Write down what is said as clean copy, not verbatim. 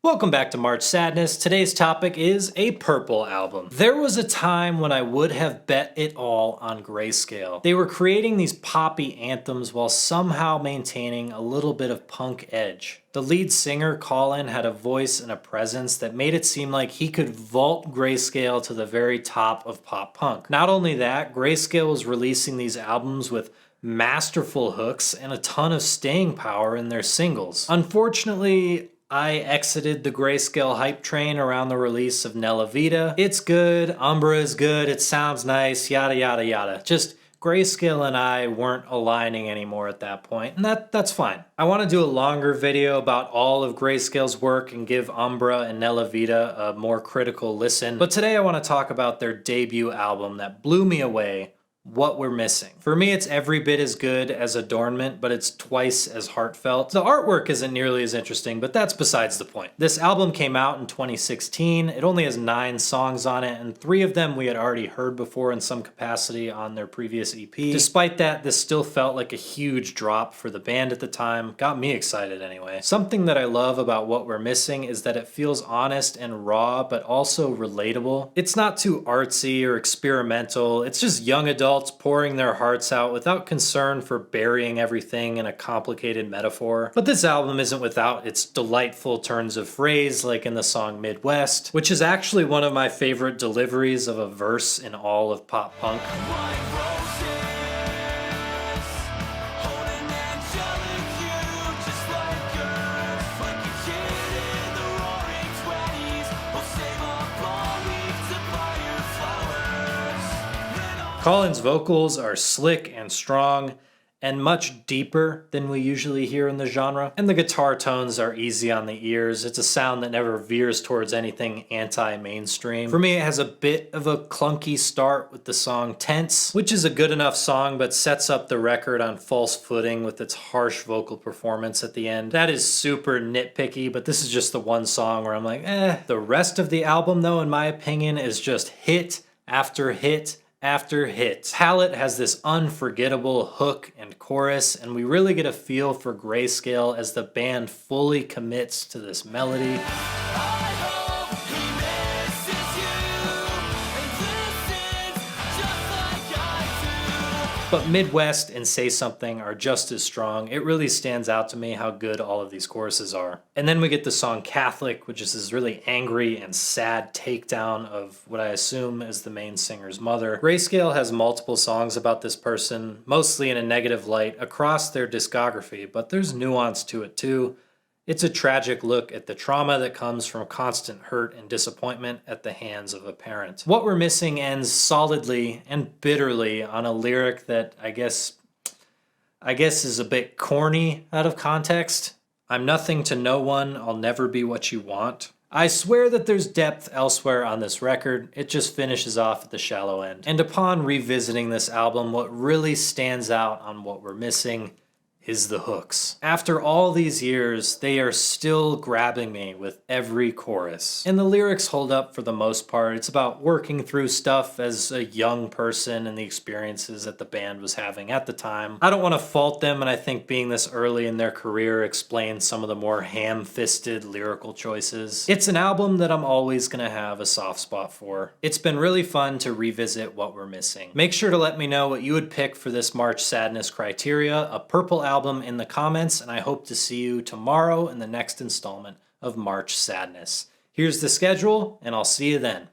Welcome back to March Sadness. Today's topic is a purple album. There was a time when I would have bet it all on Grayscale. They were creating these poppy anthems while somehow maintaining a little bit of punk edge. The lead singer, Colin, had a voice and a presence that made it seem like he could vault Grayscale to the very top of pop punk. Not only that, Grayscale was releasing these albums with masterful hooks and a ton of staying power in their singles. Unfortunately, I exited the Grayscale hype train around the release of Nella Vita. It's good, Umbra is good, it sounds nice, yada yada yada. Just Grayscale and I weren't aligning anymore at that point, and that's fine. I want to do a longer video about all of Grayscale's work and give Umbra and Nella Vita a more critical listen, but today I want to talk about their debut album that blew me away, What We're Missing. For me, it's every bit as good as Adornment, but it's twice as heartfelt. The artwork isn't nearly as interesting, but that's besides the point. This album came out in 2016. It only has 9 songs on it, and 3 of them we had already heard before in some capacity on their previous EP. Despite that, this still felt like a huge drop for the band at the time. Got me excited anyway. Something that I love about What We're Missing is that it feels honest and raw, but also relatable. It's not too artsy or experimental. It's just young adults pouring their hearts out without concern for burying everything in a complicated metaphor. But this album isn't without its delightful turns of phrase, like in the song Midwest, which is actually one of my favorite deliveries of a verse in all of pop punk. Colin's vocals are slick and strong and much deeper than we usually hear in the genre. And the guitar tones are easy on the ears. It's a sound that never veers towards anything anti-mainstream. For me, it has a bit of a clunky start with the song Tense, which is a good enough song but sets up the record on false footing with its harsh vocal performance at the end. That is super nitpicky, but this is just the one song where I'm like, eh. The rest of the album, though, in my opinion, is just hit after hit after hit. Palette has this unforgettable hook and chorus, and we really get a feel for Grayscale as the band fully commits to this melody. But Midwest and Say Something are just as strong. It really stands out to me how good all of these choruses are. And then we get the song Catholic, which is this really angry and sad takedown of what I assume is the main singer's mother. Grayscale has multiple songs about this person, mostly in a negative light, across their discography, but there's nuance to it too. It's a tragic look at the trauma that comes from constant hurt and disappointment at the hands of a parent. What We're Missing ends solidly and bitterly on a lyric that I guess is a bit corny out of context. I'm nothing to no one, I'll never be what you want. I swear that there's depth elsewhere on this record, it just finishes off at the shallow end. And upon revisiting this album, what really stands out on What We're Missing is the hooks. After all these years, they are still grabbing me with every chorus. And the lyrics hold up for the most part. It's about working through stuff as a young person and the experiences that the band was having at the time. I don't want to fault them, and I think being this early in their career explains some of the more ham-fisted lyrical choices. It's an album that I'm always gonna have a soft spot for. It's been really fun to revisit What We're Missing. Make sure to let me know what you would pick for this March Sadness criteria, a purple album in the comments, and I hope to see you tomorrow in the next installment of March Sadness. Here's the schedule, and I'll see you then.